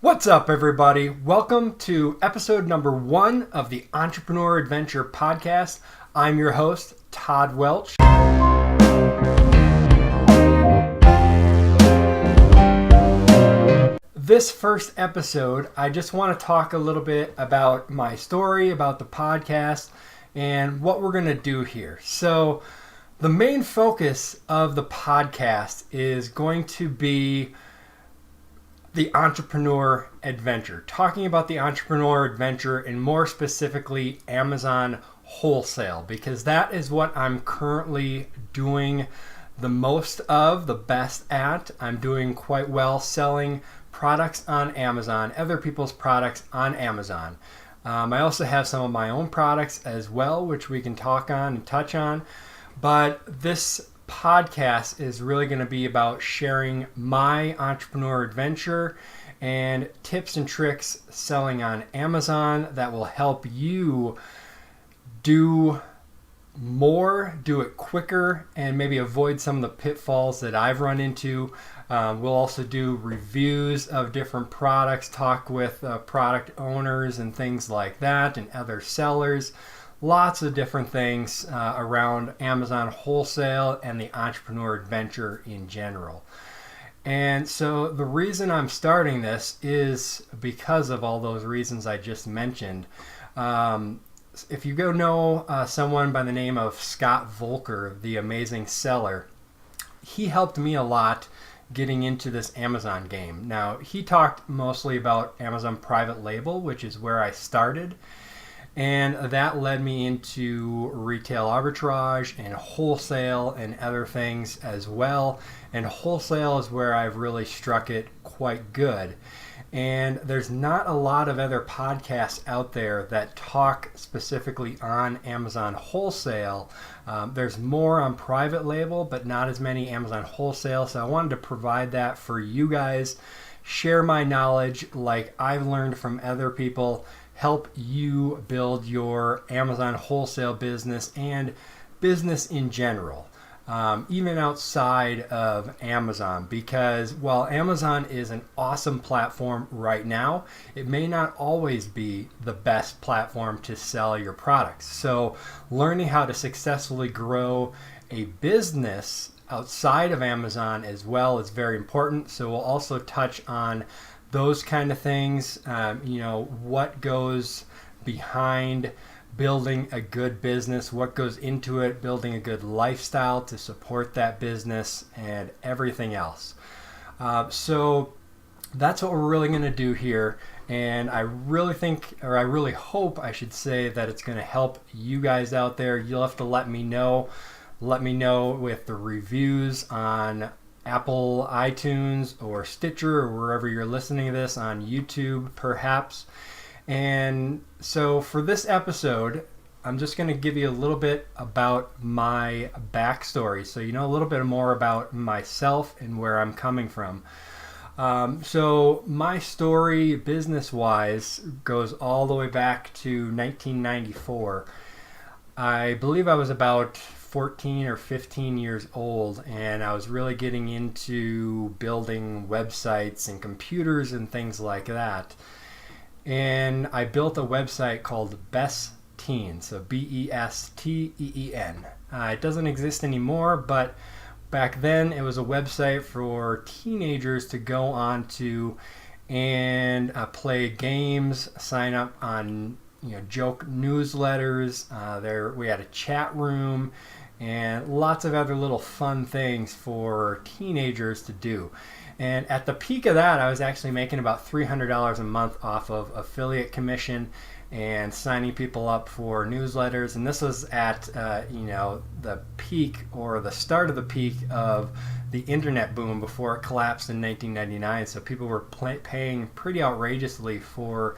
What's up, everybody? Welcome to episode number 1 of the Entrepreneur Adventure podcast. I'm your host, Todd Welch. This first episode, I just want to talk a little bit about my story, about the podcast, and what we're going to do here. So, the main focus of the podcast is going to be the entrepreneur adventure, talking about the entrepreneur adventure and more specifically Amazon wholesale, because that is what I'm currently doing the most of, the best at. I'm doing quite well selling products on Amazon, other people's products on Amazon. I also have some of my own products as well, which we can talk on and touch on. But this podcast is really going to be about sharing my entrepreneur adventure and tips and tricks selling on Amazon that will help you do more, do it quicker, and maybe avoid some of the pitfalls that I've run into. We'll also do reviews of different products, talk with product owners and things like that, and other sellers. Lots of different things around Amazon wholesale and the entrepreneur adventure in general. And so the reason I'm starting this is because of all those reasons I just mentioned. If you go know someone by the name of Scott Volker, the amazing seller, he helped me a lot getting into this Amazon game. Now, he talked mostly about Amazon private label, which is where I started. And that led me into retail arbitrage and wholesale and other things as well. And wholesale is where I've really struck it quite good. And there's not a lot of other podcasts out there that talk specifically on Amazon wholesale. There's more on private label, but not as many Amazon wholesale. So I wanted to provide that for you guys, share my knowledge like I've learned from other people, help you build your Amazon wholesale business and business in general, even outside of Amazon, because while Amazon is an awesome platform right now, it may not always be the best platform to sell your products. So learning how to successfully grow a business outside of Amazon as well is very important. So we'll also touch on those kind of things, what goes behind building a good business, what goes into it, building a good lifestyle to support that business, and everything else. So that's what we're really going to do here. And I really hope, I should say, that it's going to help you guys out there. You'll have to let me know with the reviews on Apple, iTunes, or Stitcher, or wherever you're listening to this, on YouTube perhaps. And so for this episode, I'm just going to give you a little bit about my backstory, so you know a little bit more about myself and where I'm coming from. So my story, business-wise, goes all the way back to 1994. I believe I was about 14 or 15 years old, and I was really getting into building websites and computers and things like that. And I built a website called Best Teen, so Besteen. It doesn't exist anymore, but back then it was a website for teenagers to go on to and play games, sign up on joke newsletters. There we had a chat room and lots of other little fun things for teenagers to do. And at the peak of that, I was actually making about $300 a month off of affiliate commission and signing people up for newsletters. And this was at the peak, or the start of the peak, of the internet boom before it collapsed in 1999. So people were paying pretty outrageously for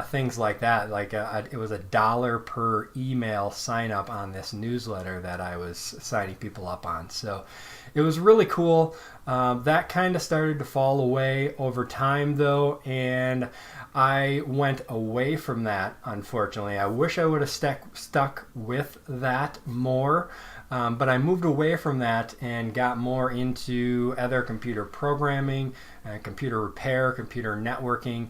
things like that. Like it was $1 per email sign up on this newsletter that I was signing people up on. So it was really cool. That kind of started to fall away over time though, and I went away from that, unfortunately. I wish I would have stuck with that more. But I moved away from that and got more into other computer programming, computer repair, computer networking,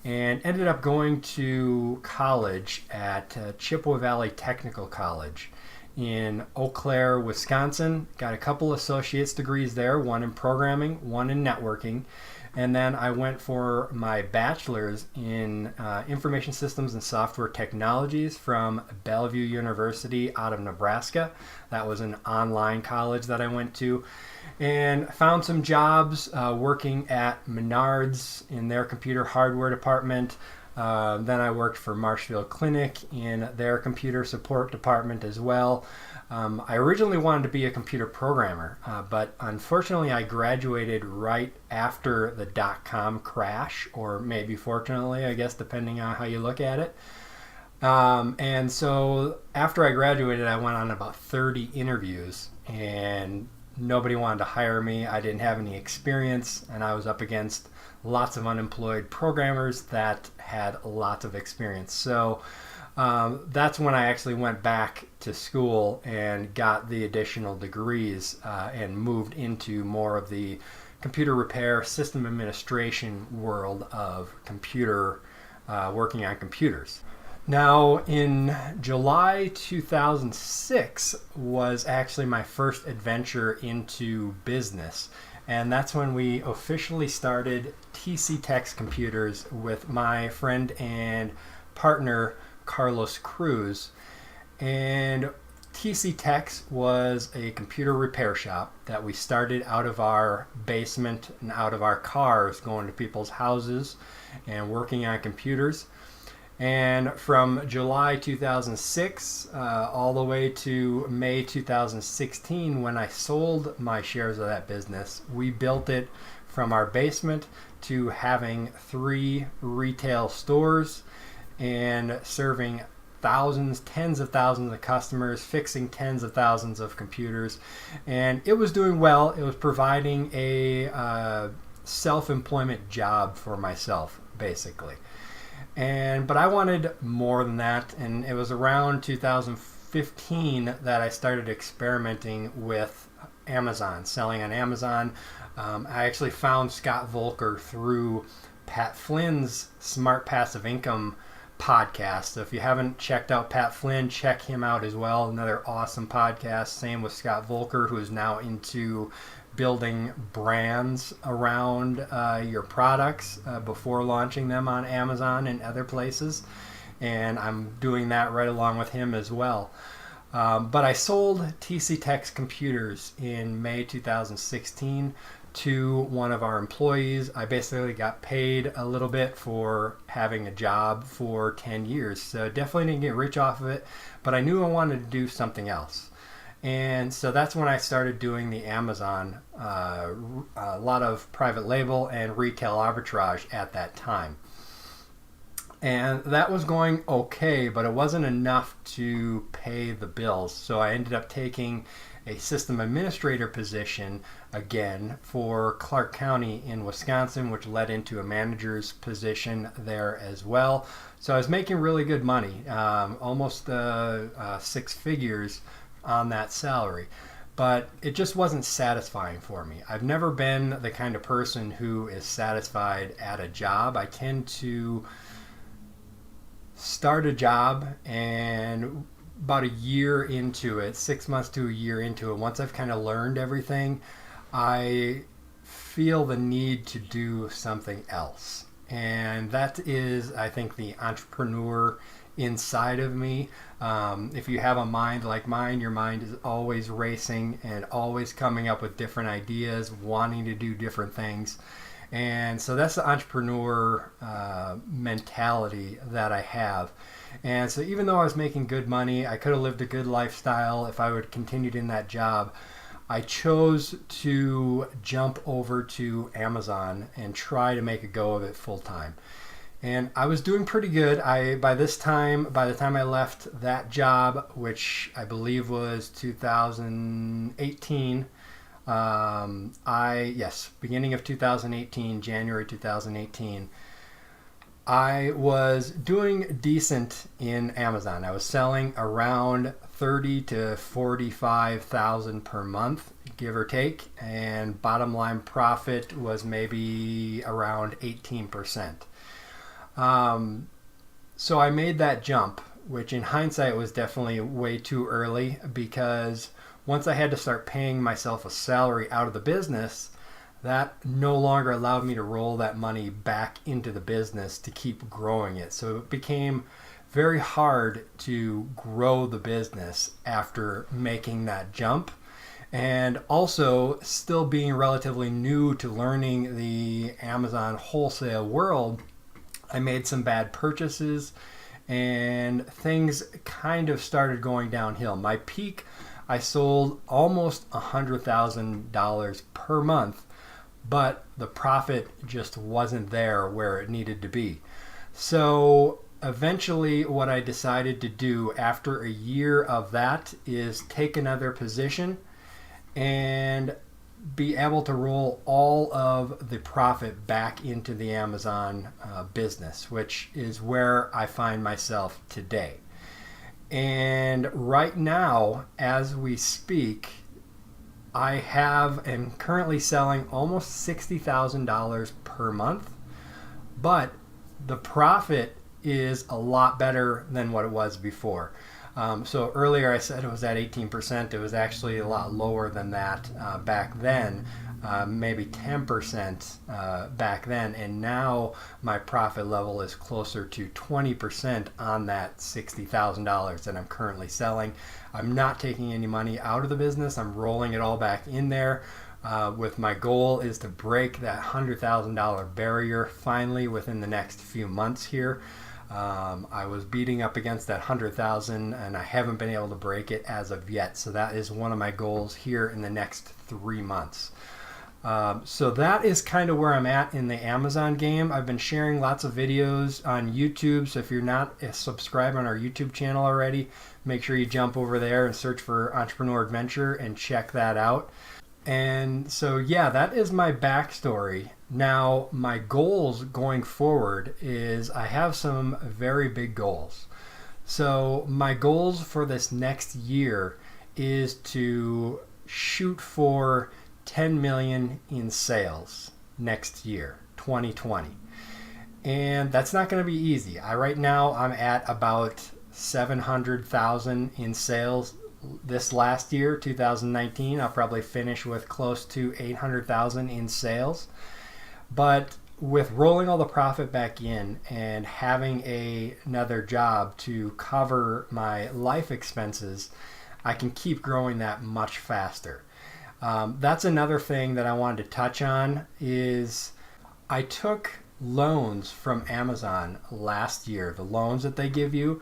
and ended up going to college at Chippewa Valley Technical College in Eau Claire, Wisconsin. Got a couple associate's degrees there, one in programming, one in networking. And then I went for my bachelor's in information systems and software technologies from Bellevue University out of Nebraska. That was an online college that I went to. And found some jobs working at Menards in their computer hardware department. Then I worked for Marshfield Clinic in their computer support department as well. I originally wanted to be a computer programmer, but unfortunately I graduated right after the dot-com crash, or maybe fortunately, I guess, depending on how you look at it. And so after I graduated, I went on about 30 interviews, and nobody wanted to hire me. I didn't have any experience, and I was up against lots of unemployed programmers that had lots of experience. So that's when I actually went back to school and got the additional degrees and moved into more of the computer repair, system administration world of computer, working on computers. Now, in July 2006 was actually my first adventure into business. And that's when we officially started TC Tech's Computers with my friend and partner, Carlos Cruz. And TC Tech's was a computer repair shop that we started out of our basement and out of our cars, going to people's houses and working on computers. And from July 2006 all the way to May 2016, when I sold my shares of that business, we built it from our basement to having 3 retail stores and serving thousands, tens of thousands of customers, fixing tens of thousands of computers. And it was doing well. It was providing a self-employment job for myself, basically. But I wanted more than that, and it was around 2015 that I started experimenting with Amazon, selling on Amazon. I actually found Scott Volker through Pat Flynn's Smart Passive Income podcast. So if you haven't checked out Pat Flynn, check him out as well. Another awesome podcast. Same with Scott Volker, who is now into building brands around your products before launching them on Amazon and other places. And I'm doing that right along with him as well. But I sold TC Tech's Computers in May 2016 to one of our employees. I basically got paid a little bit for having a job for 10 years. So definitely didn't get rich off of it, but I knew I wanted to do something else. And so that's when I started doing the Amazon, a lot of private label and retail arbitrage at that time. And that was going okay, but it wasn't enough to pay the bills. So I ended up taking a system administrator position again for Clark County in Wisconsin, which led into a manager's position there as well. So I was making really good money, almost 6 figures on that salary, but it just wasn't satisfying for me. I've never been the kind of person who is satisfied at a job. I tend to start a job, and about a year into it, 6 months to a year into it, once I've kind of learned everything, I feel the need to do something else. And that is, I think, the entrepreneur inside of me. If you have a mind like mine, your mind is always racing and always coming up with different ideas, wanting to do different things. And so that's the entrepreneur mentality that I have. And so even though I was making good money, I could have lived a good lifestyle if I would have continued in that job. I chose to jump over to Amazon and try to make a go of it full time. And I was doing pretty good. By the time I left that job, which I believe was 2018, beginning of 2018, January 2018, I was doing decent in Amazon. I was selling around 30 to 45,000 per month, give or take, and bottom line profit was maybe around 18%. So I made that jump, which in hindsight was definitely way too early, because once I had to start paying myself a salary out of the business, that no longer allowed me to roll that money back into the business to keep growing it. So it became very hard to grow the business after making that jump. And also, still being relatively new to learning the Amazon wholesale world, I made some bad purchases and things kind of started going downhill. My peak, I sold almost $100,000 per month, but the profit just wasn't there where it needed to be. So eventually what I decided to do after a year of that is take another position and be able to roll all of the profit back into the Amazon business, which is where I find myself today. And right now, as we speak, I am currently selling almost $60,000 per month, but the profit is a lot better than what it was before. So earlier I said it was at 18%. It was actually a lot lower than that back then, maybe 10% back then. And now my profit level is closer to 20% on that $60,000 that I'm currently selling. I'm not taking any money out of the business. I'm rolling it all back in there. With my goal is to break that $100,000 barrier finally within the next few months here. I was beating up against that 100,000 and I haven't been able to break it as of yet. So that is one of my goals here in the next 3 months. So that is kind of where I'm at in the Amazon game. I've been sharing lots of videos on YouTube. So if you're not a subscriber on our YouTube channel already, make sure you jump over there and search for Entrepreneur Adventure and check that out. And so, yeah, that is my backstory. Now, my goals going forward is I have some very big goals. So my goals for this next year is to shoot for 10 million in sales next year, 2020. And that's not going to be easy. Right now I'm at about 700,000 in sales. This last year, 2019, I'll probably finish with close to 800,000 in sales. But with rolling all the profit back in and having another job to cover my life expenses, I can keep growing that much faster. That's another thing that I wanted to touch on is I took loans from Amazon last year, the loans that they give you,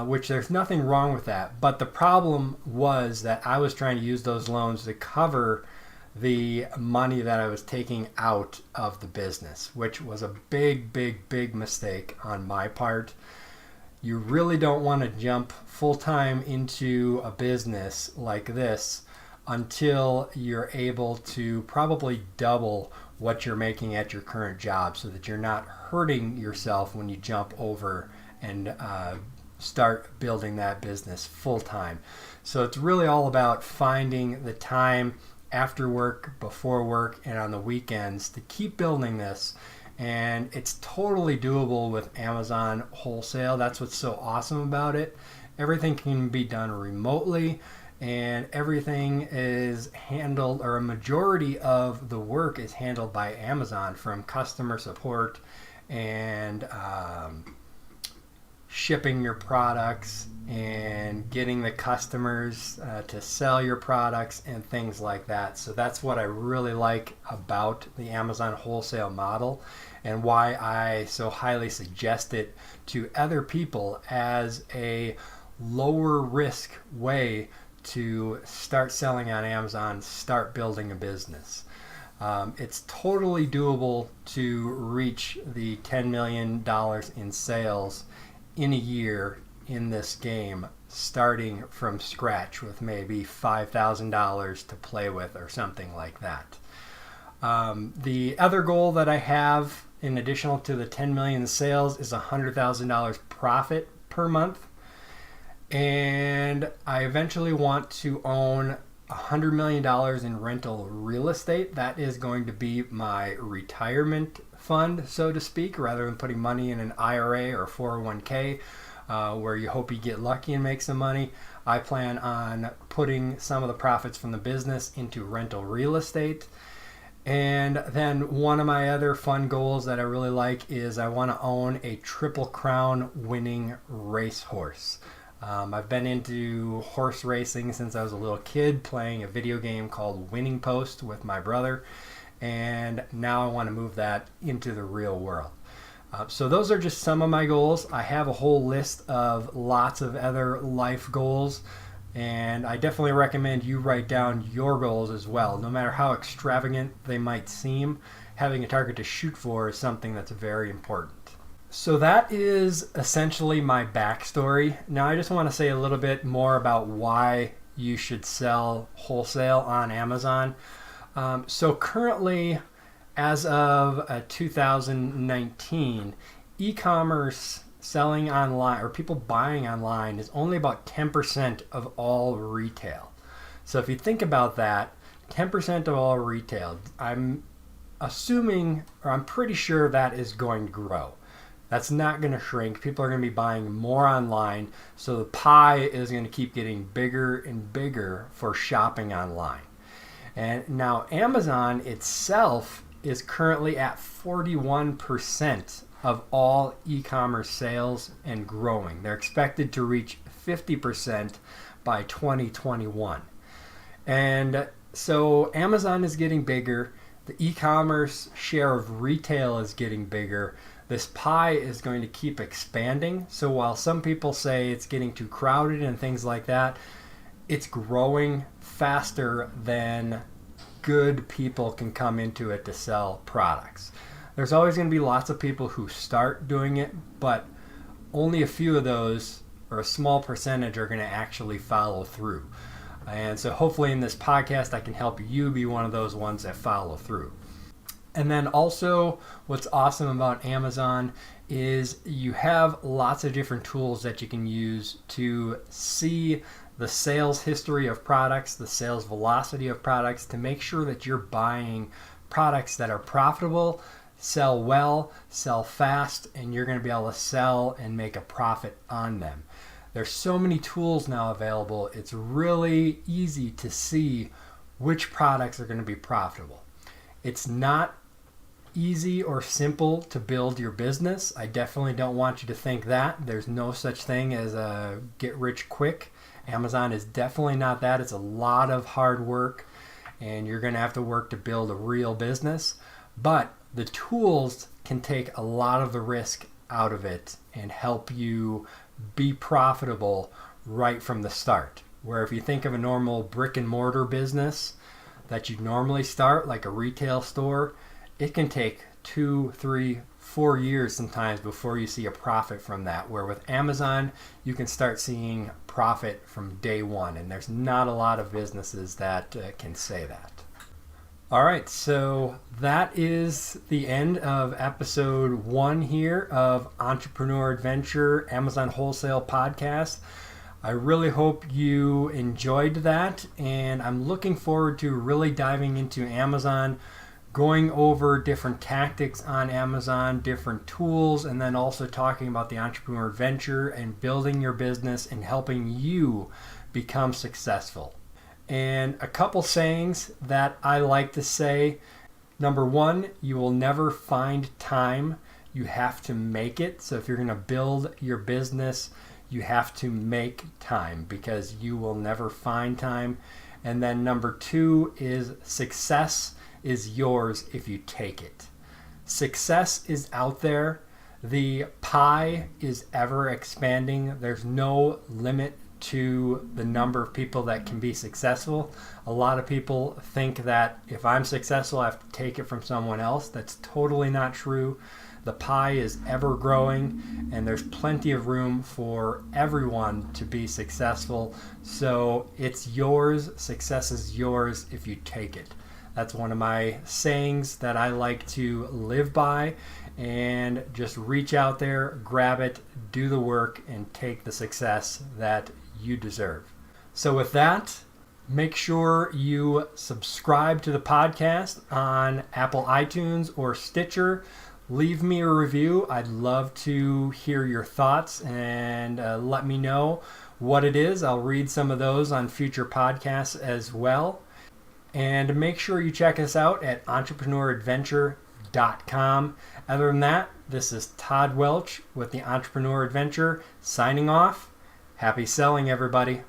which there's nothing wrong with that. But the problem was that I was trying to use those loans to cover the money that I was taking out of the business, which was a big, big, big mistake on my part. You really don't want to jump full-time into a business like this until you're able to probably double what you're making at your current job, so that you're not hurting yourself when you jump over and start building that business full-time. So it's really all about finding the time after work, before work, and on the weekends to keep building this. And it's totally doable with Amazon wholesale. That's what's so awesome about it. Everything can be done remotely, and everything is handled, or a majority of the work is handled by Amazon, from customer support and shipping your products and getting the customers to sell your products and things like that. So that's what I really like about the Amazon wholesale model, and why I so highly suggest it to other people as a lower risk way to start selling on Amazon, start building a business. It's totally doable to reach the $10 million in sales in a year in this game, starting from scratch with maybe $5,000 to play with or something like that. The other goal that I have, in addition to the 10 million in sales, is $100,000 profit per month. And I eventually want to own $100 million in rental real estate. That is going to be my retirement fund, so to speak, rather than putting money in an IRA or 401k where you hope you get lucky and make some money. I plan on putting some of the profits from the business into rental real estate. And then one of my other fun goals that I really like is I want to own a Triple Crown winning racehorse. I've been into horse racing since I was a little kid, playing a video game called Winning Post with my brother, and now I want to move that into the real world. So those are just some of my goals. I have a whole list of lots of other life goals, and I definitely recommend you write down your goals as well. No matter how extravagant they might seem, having a target to shoot for is something that's very important. So that is essentially my backstory. Now I just want to say a little bit more about why you should sell wholesale on Amazon. So currently, as of 2019, e-commerce selling online or people buying online is only about 10% of all retail. So if you think about that, 10% of all retail, I'm assuming, or I'm pretty sure that is going to grow. That's not going to shrink. People are going to be buying more online, so the pie is going to keep getting bigger and bigger for shopping online. And now Amazon itself is currently at 41% of all e-commerce sales and growing. They're expected to reach 50% by 2021. And so Amazon is getting bigger. The e-commerce share of retail is getting bigger. This pie is going to keep expanding. So while some people say it's getting too crowded and things like that, it's growing faster than good people can come into it to sell products. There's always going to be lots of people who start doing it, but only a few of those, or a small percentage, are going to actually follow through. And so hopefully in this podcast I can help you be one of those ones that follow through. And then also what's awesome about Amazon is you have lots of different tools that you can use to see the sales history of products, the sales velocity of products, to make sure that you're buying products that are profitable, sell well, sell fast, and you're going to be able to sell and make a profit on them. There's so many tools now available. It's really easy to see which products are going to be profitable. It's not easy or simple to build your business. I definitely don't want you to think that. There's no such thing as a get rich quick. Amazon is definitely not that. It's a lot of hard work, and you're going to have to work to build a real business. But the tools can take a lot of the risk out of it and help you be profitable right from the start. Where if you think of a normal brick and mortar business that you normally start, like a retail store, it can take 2, 3, 4 years sometimes before you see a profit from that. Where with Amazon, you can start seeing profit from day one, and there's not a lot of businesses that can say that. All right, so that is the end of episode 1 here of Entrepreneur Adventure Amazon Wholesale Podcast. I really hope you enjoyed that, and I'm looking forward to really diving into Amazon, going over different tactics on Amazon, different tools, and then also talking about the entrepreneur adventure and building your business and helping you become successful. And a couple sayings that I like to say. Number 1, you will never find time. You have to make it. So if you're going to build your business, you have to make time because you will never find time. And then number 2 is success is yours if you take it. Success is out there. The pie is ever expanding. There's no limit to the number of people that can be successful. A lot of people think that if I'm successful, I have to take it from someone else. That's totally not true. The pie is ever growing, and there's plenty of room for everyone to be successful. So it's yours. Success is yours if you take it. That's one of my sayings that I like to live by, and just reach out there, grab it, do the work, and take the success that you deserve. So with that, make sure you subscribe to the podcast on Apple iTunes or Stitcher. Leave me a review. I'd love to hear your thoughts and let me know what it is. I'll read some of those on future podcasts as well. And make sure you check us out at entrepreneuradventure.com. Other than that, this is Todd Welch with the Entrepreneur Adventure signing off. Happy selling, everybody.